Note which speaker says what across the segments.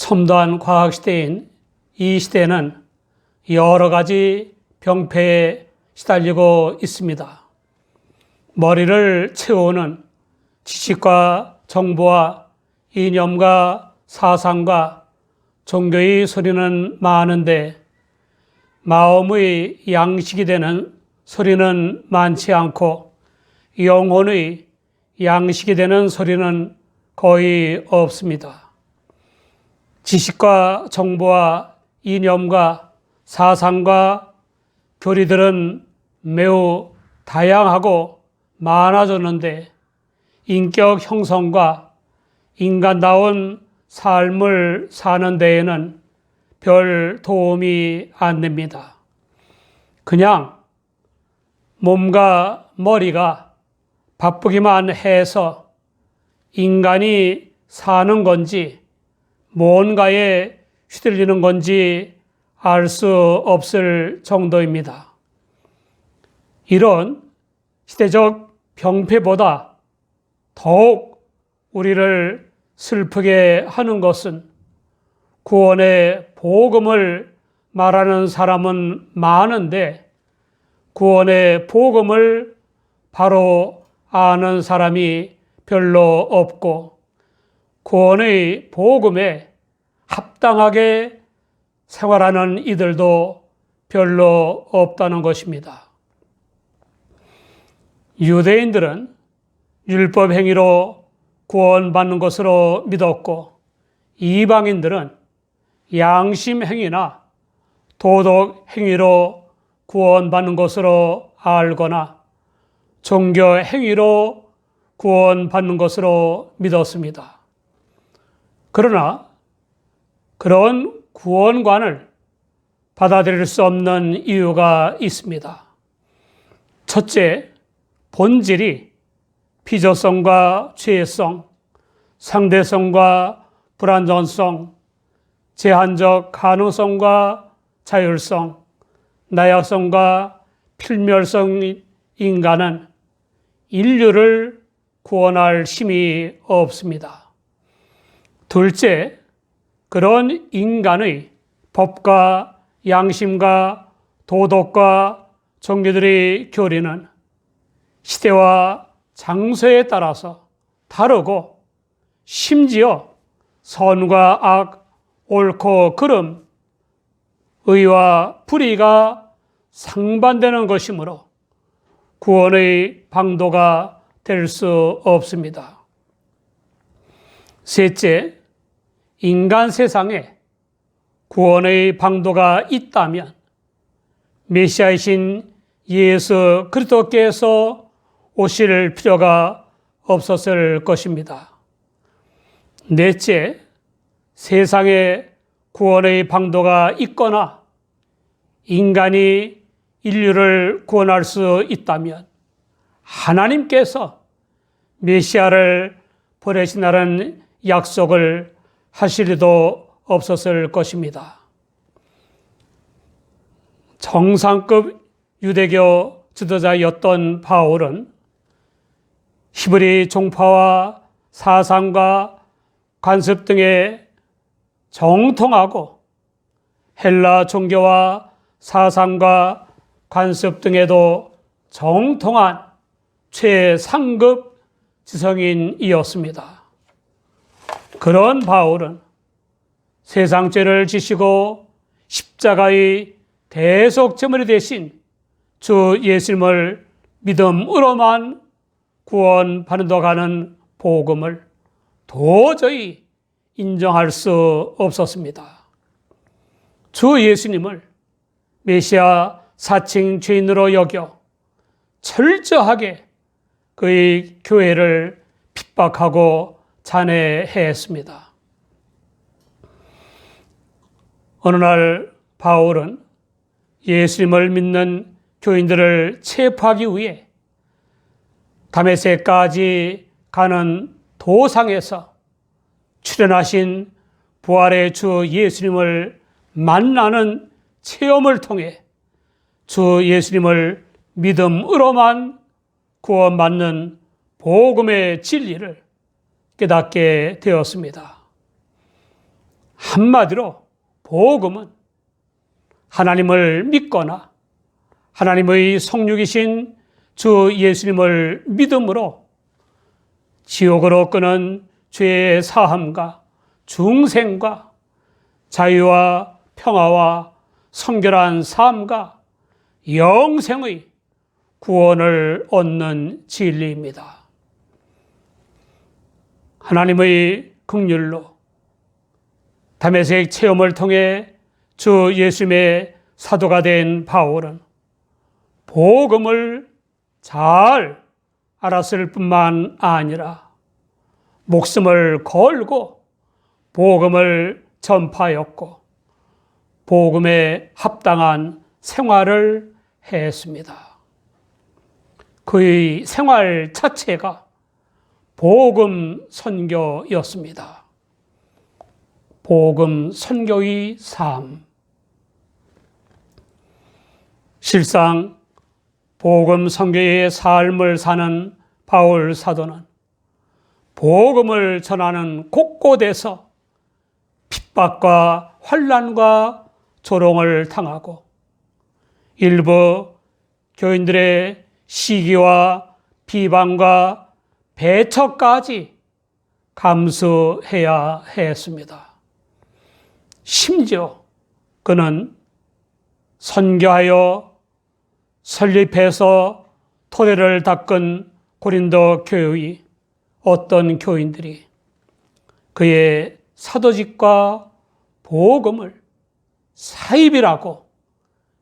Speaker 1: 첨단 과학 시대인 이 시대는 여러 가지 병폐에 시달리고 있습니다. 머리를 채우는 지식과 정보와 이념과 사상과 종교의 소리는 많은데 마음의 양식이 되는 소리는 많지 않고 영혼의 양식이 되는 소리는 거의 없습니다. 지식과 정보와 이념과 사상과 교리들은 매우 다양하고 많아졌는데 인격 형성과 인간다운 삶을 사는 데에는 별 도움이 안 됩니다. 그냥 몸과 머리가 바쁘기만 해서 인간이 사는 건지 뭔가에 휘둘리는 건지 알 수 없을 정도입니다. 이런 시대적 병폐보다 더욱 우리를 슬프게 하는 것은 구원의 복음을 말하는 사람은 많은데 구원의 복음을 바로 아는 사람이 별로 없고 구원의 복음에 합당하게 생활하는 이들도 별로 없다는 것입니다. 유대인들은 율법 행위로 구원받는 것으로 믿었고 이방인들은 양심 행위나 도덕 행위로 구원받는 것으로 알거나 종교 행위로 구원받는 것으로 믿었습니다. 그러나 그런 구원관을 받아들일 수 없는 이유가 있습니다. 첫째, 본질이 피조성과 죄성, 상대성과 불완전성, 제한적 가능성과 자율성, 나약성과 필멸성인 인간은 인류를 구원할 힘이 없습니다. 둘째, 그런 인간의 법과 양심과 도덕과 종교들의 교리는 시대와 장소에 따라서 다르고 심지어 선과 악, 옳고 그름, 의와 불의가 상반되는 것이므로 구원의 방도가 될 수 없습니다. 셋째, 인간 세상에 구원의 방도가 있다면 메시아이신 예수 그리스도께서 오실 필요가 없었을 것입니다. 넷째, 세상에 구원의 방도가 있거나 인간이 인류를 구원할 수 있다면 하나님께서 메시아를 보내신다는 약속을 하실 리도 없었을 것입니다. 정상급 유대교 지도자였던 바울은 히브리 종파와 사상과 관습 등에 정통하고 헬라 종교와 사상과 관습 등에도 정통한 최상급 지성인이었습니다. 그런 바울은 세상죄를 지시고 십자가의 대속제물이 되신 주 예수님을 믿음으로만 구원받는다고 하는 복음을 도저히 인정할 수 없었습니다. 주 예수님을 메시아 사칭 죄인으로 여겨 철저하게 그의 교회를 핍박하고 잔해했습니다. 어느 날 바울은 예수님을 믿는 교인들을 체포하기 위해 다메섹까지 가는 도상에서 출현하신 부활의 주 예수님을 만나는 체험을 통해 주 예수님을 믿음으로만 구원받는 복음의 진리를 깨닫게 되었습니다. 한마디로 복음은 하나님을 믿거나 하나님의 성육이신 주 예수님을 믿음으로 지옥으로 끄는 죄의 사함과 중생과 자유와 평화와 성결한 삶과 영생의 구원을 얻는 진리입니다. 하나님의 긍휼로 다메섹 체험을 통해 주 예수님의 사도가 된 바울은 복음을 잘 알았을 뿐만 아니라 목숨을 걸고 복음을 전파하였고 복음에 합당한 생활을 했습니다. 그의 생활 자체가 복음 선교였습니다. 복음 선교의 삶. 실상 복음 선교의 삶을 사는 바울 사도는 복음을 전하는 곳곳에서 핍박과 환난과 조롱을 당하고 일부 교인들의 시기와 비방과 배척까지 감수해야 했습니다. 심지어 그는 선교하여 설립해서 토대를 닦은 고린도 교회의 어떤 교인들이 그의 사도직과 복음을 사입이라고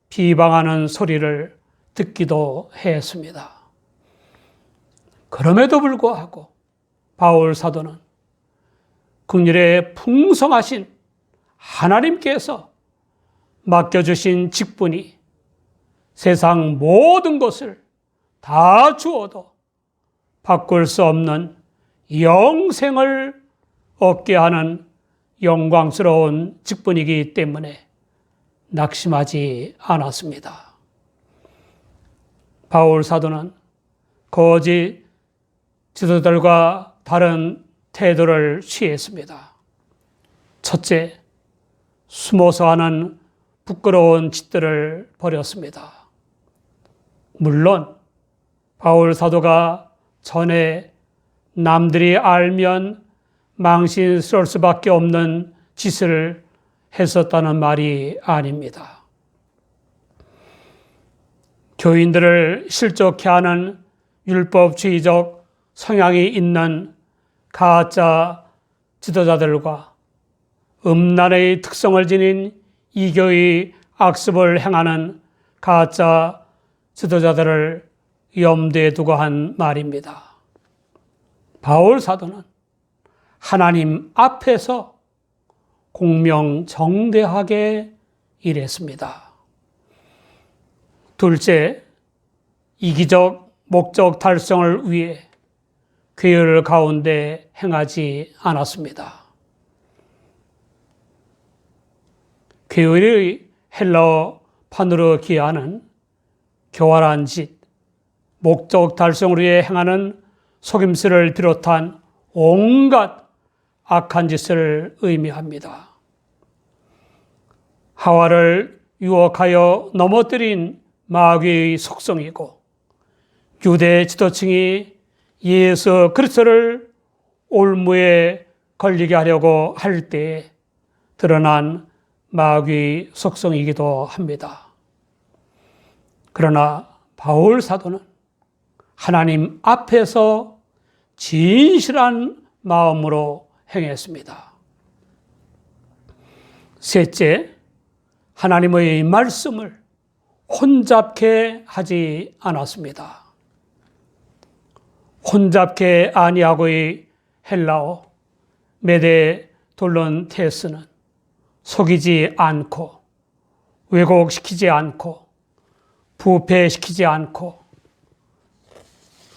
Speaker 1: 비방하는 소리를 듣기도 했습니다. 그럼에도 불구하고 바울 사도는 긍휼에 풍성하신 하나님께서 맡겨주신 직분이 세상 모든 것을 다 주어도 바꿀 수 없는 영생을 얻게 하는 영광스러운 직분이기 때문에 낙심하지 않았습니다. 바울 사도는 거짓 지도자들과 다른 태도를 취했습니다. 첫째, 숨어서 하는 부끄러운 짓들을 벌였습니다. 물론 바울 사도가 전에 남들이 알면 망신스러울 수밖에 없는 짓을 했었다는 말이 아닙니다. 교인들을 실족해 하는 율법주의적 성향이 있는 가짜 지도자들과 음란의 특성을 지닌 이교의 악습을 행하는 가짜 지도자들을 염두에 두고 한 말입니다. 바울 사도는 하나님 앞에서 공명정대하게 일했습니다. 둘째, 이기적 목적 달성을 위해 괴열 가운데 행하지 않았습니다. 괴열의 헬라어판으로 기하는 교활한 짓, 목적 달성을 위해 행하는 속임수를 비롯한 온갖 악한 짓을 의미합니다. 하와를 유혹하여 넘어뜨린 마귀의 속성이고 유대 지도층이 예수 그리스도를 올무에 걸리게 하려고 할 때에 드러난 마귀의 속성이기도 합니다. 그러나 바울 사도는 하나님 앞에서 진실한 마음으로 행했습니다. 셋째, 하나님의 말씀을 혼잡케 하지 않았습니다. 혼잡케 아니하고의 헬라어 메데 돌론테스는 속이지 않고 왜곡시키지 않고 부패시키지 않고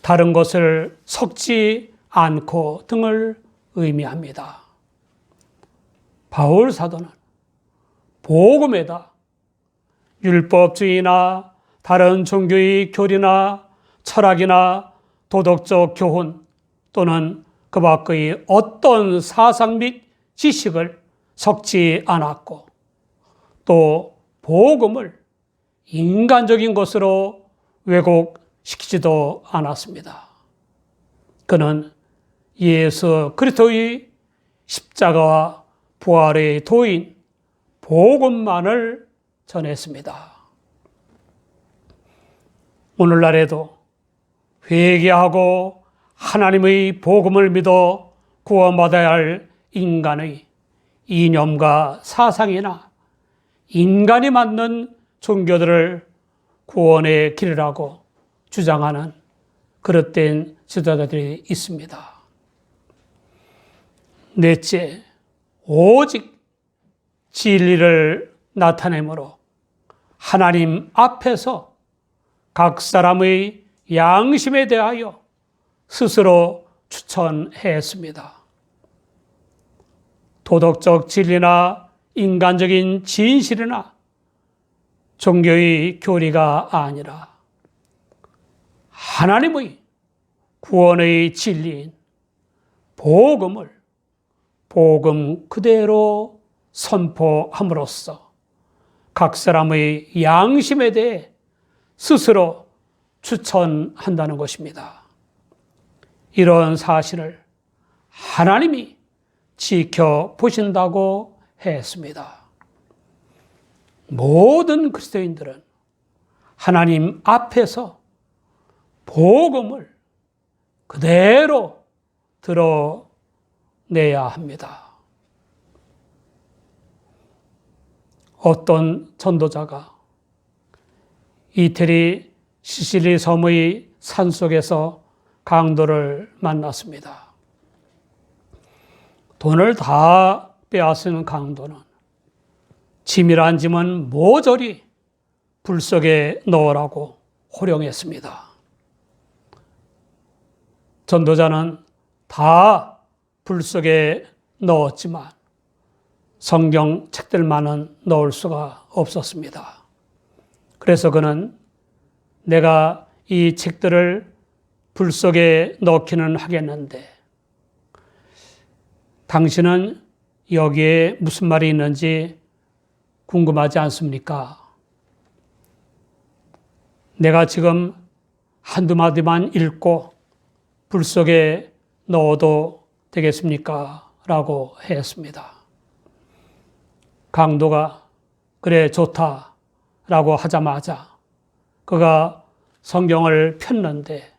Speaker 1: 다른 것을 섞지 않고 등을 의미합니다. 바울 사도는 복음에다 율법주의나 다른 종교의 교리나 철학이나 도덕적 교훈 또는 그 밖의 어떤 사상 및 지식을 섞지 않았고 또 복음을 인간적인 것으로 왜곡시키지도 않았습니다. 그는 예수 그리스도의 십자가와 부활의 도인 복음만을 전했습니다. 오늘날에도 회개하고 하나님의 복음을 믿어 구원받아야 할 인간의 이념과 사상이나 인간이 만든 종교들을 구원의 길이라고 주장하는 그릇된 지도자들이 있습니다. 넷째, 오직 진리를 나타내므로 하나님 앞에서 각 사람의 양심에 대하여 스스로 추천했습니다. 도덕적 진리나 인간적인 진실이나 종교의 교리가 아니라 하나님의 구원의 진리인 복음을 복음 그대로 선포함으로써 각 사람의 양심에 대해 스스로 추천한다는 것입니다. 이런 사실을 하나님이 지켜보신다고 했습니다. 모든 그리스도인들은 하나님 앞에서 복음을 그대로 드러내야 합니다. 어떤 전도자가 이태리 시실리 섬의 산속에서 강도를 만났습니다. 돈을 다 빼앗은 강도는 짐이란 짐은 모조리 불 속에 넣으라고 호령했습니다. 전도자는 다 불 속에 넣었지만 성경 책들만은 넣을 수가 없었습니다. 그래서 그는 내가 이 책들을 불 속에 넣기는 하겠는데 당신은 여기에 무슨 말이 있는지 궁금하지 않습니까? 내가 지금 한두 마디만 읽고 불 속에 넣어도 되겠습니까? 라고 했습니다. 강도가 그래 좋다 라고 하자마자 그가 성경을 폈는데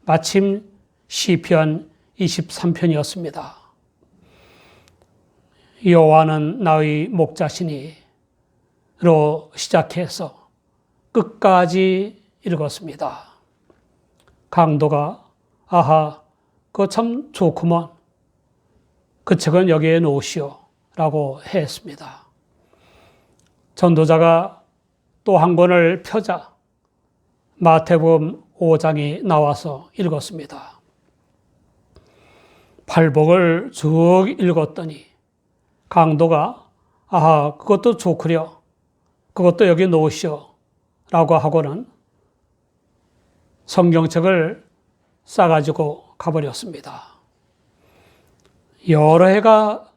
Speaker 1: 마침 시편 23편이었습니다. 여호와는 나의 목자시니로 시작해서 끝까지 읽었습니다. 강도가 아하 그거 참 좋구먼. 그 책은 여기에 놓으시오 라고 했습니다. 전도자가 또 한 권을 펴자 마태복음 5장이 나와서 읽었습니다. 팔복을 쭉 읽었더니 강도가 아하 그것도 좋구려 그것도 여기 놓으시오 라고 하고는 성경책을 싸가지고 가버렸습니다. 여러 해가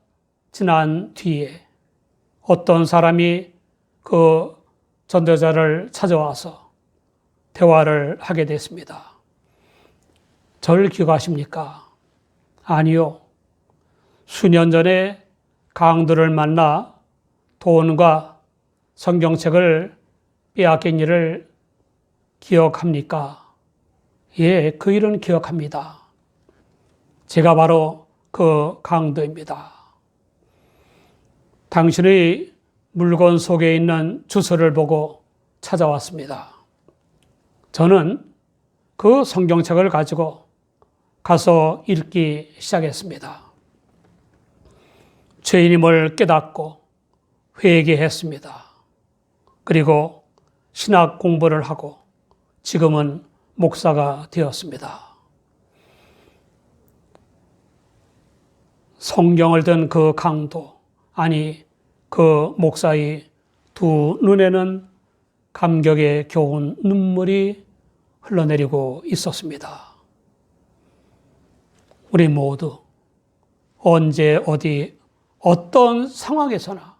Speaker 1: 지난 뒤에 어떤 사람이 그 전도자를 찾아와서 대화를 하게 됐습니다. 저를 기억하십니까? 아니요. 수년 전에 강도를 만나 돈과 성경책을 빼앗긴 일을 기억합니까? 예, 그 일은 기억합니다. 제가 바로 그 강도입니다. 당신의 물건 속에 있는 주소를 보고 찾아왔습니다. 저는 그 성경책을 가지고 가서 읽기 시작했습니다. 죄인임을 깨닫고 회개했습니다. 그리고 신학 공부를 하고 지금은 목사가 되었습니다. 성경을 든 그 강도, 아니 그 목사의 두 눈에는 감격의 교훈 눈물이 흘러내리고 있었습니다. 우리 모두 언제 어디 어떤 상황에서나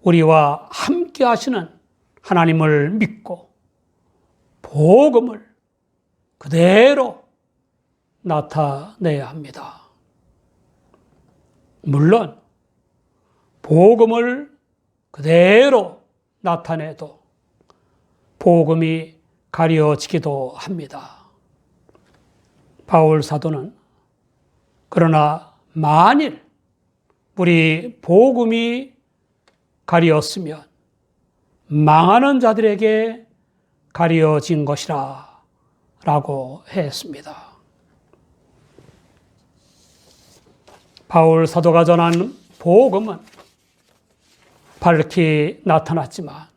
Speaker 1: 우리와 함께 하시는 하나님을 믿고 복음을 그대로 나타내야 합니다. 물론 복음을 그대로 나타내도 복음이 가려지기도 합니다. 바울 사도는 그러나 만일 우리 복음이 가리었으면 망하는 자들에게 가려진 것이라 라고 했습니다. 바울 사도가 전한 복음은 밝히 나타났지만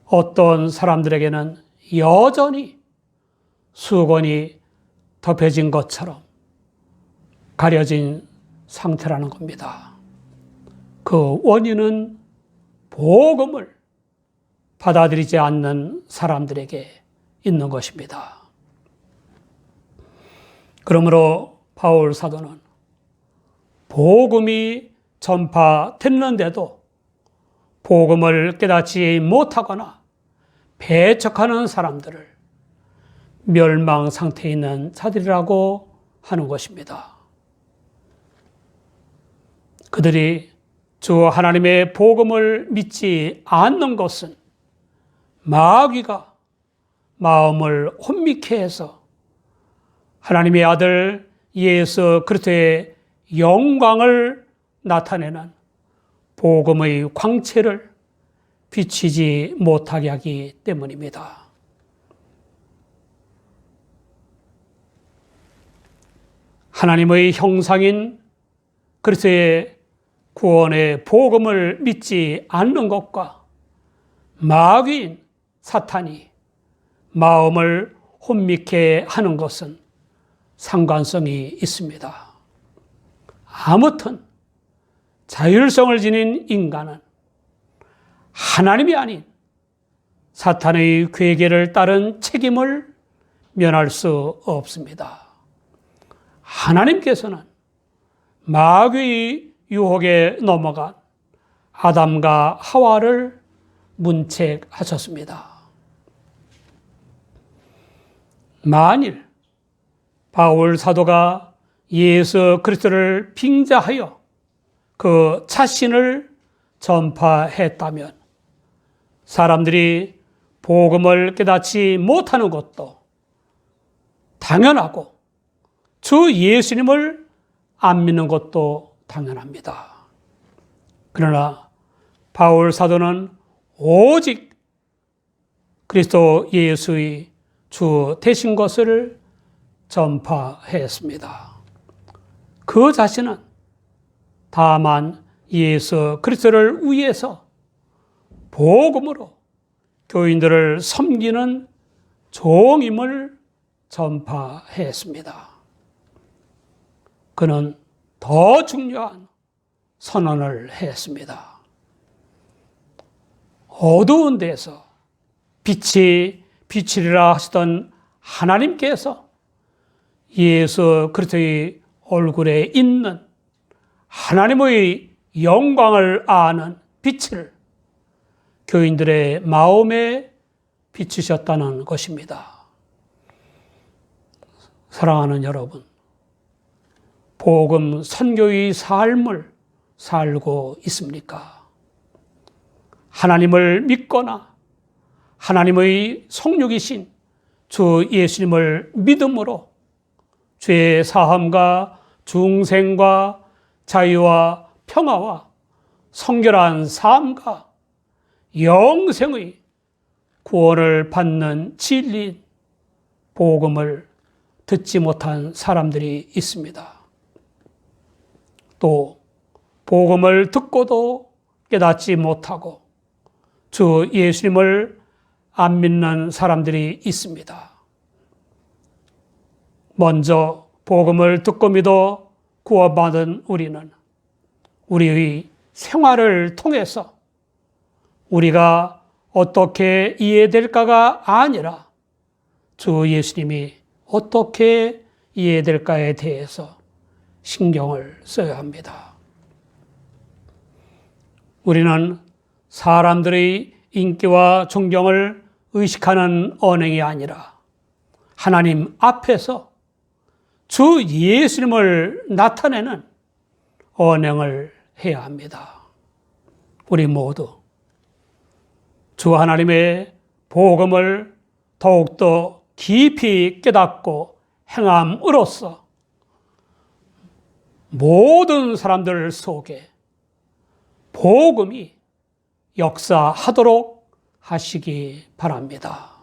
Speaker 1: 어떤 사람들에게는 여전히 수건이 덮여진 것처럼 가려진 상태라는 겁니다. 그 원인은 복음을 받아들이지 않는 사람들에게 있는 것입니다. 그러므로 바울 사도는 복음이 전파됐는데도 복음을 깨닫지 못하거나 배척하는 사람들을 멸망 상태에 있는 자들이라고 하는 것입니다. 그들이 주 하나님의 복음을 믿지 않는 것은 마귀가 마음을 혼미케 해서 하나님의 아들 예수 그리스도의 영광을 나타내는 복음의 광채를 비치지 못하게 하기 때문입니다. 하나님의 형상인 그리스도의 구원의 복음을 믿지 않는 것과 마귀인 사탄이 마음을 혼미케 하는 것은 상관성이 있습니다. 아무튼 자율성을 지닌 인간은 하나님이 아닌 사탄의 괴계를 따른 책임을 면할 수 없습니다. 하나님께서는 마귀의 유혹에 넘어간 아담과 하와를 문책하셨습니다. 만일 바울 사도가 예수 그리스도를 빙자하여 그 자신을 전파했다면 사람들이 복음을 깨닫지 못하는 것도 당연하고 주 예수님을 안 믿는 것도 당연합니다. 그러나 바울 사도는 오직 그리스도 예수의 주 되신 것을 전파했습니다. 그 자신은 다만 예수 그리스도를 위해서 복음으로 교인들을 섬기는 종임을 전파했습니다. 그는 더 중요한 선언을 했습니다. 어두운 데서 빛이 비치리라 하시던 하나님께서 예수 그리스도의 얼굴에 있는 하나님의 영광을 아는 빛을 교인들의 마음에 비추셨다는 것입니다. 사랑하는 여러분, 복음 선교의 삶을 살고 있습니까? 하나님을 믿거나 하나님의 성육이신 주 예수님을 믿음으로 죄의 사함과 중생과 자유와 평화와 성결한 삶과 영생의 구원을 받는 진리인 복음을 듣지 못한 사람들이 있습니다. 또 복음을 듣고도 깨닫지 못하고 주 예수님을 안 믿는 사람들이 있습니다. 먼저 복음을 듣고 믿어 구원받은 우리는 우리의 생활을 통해서 우리가 어떻게 이해될까가 아니라 주 예수님이 어떻게 이해될까에 대해서 신경을 써야 합니다. 우리는 사람들의 인기와 존경을 의식하는 언행이 아니라 하나님 앞에서 주 예수님을 나타내는 언행을 해야 합니다. 우리 모두 주 하나님의 복음을 더욱더 깊이 깨닫고 행함으로써 모든 사람들 속에 복음이 역사하도록 하시기 바랍니다.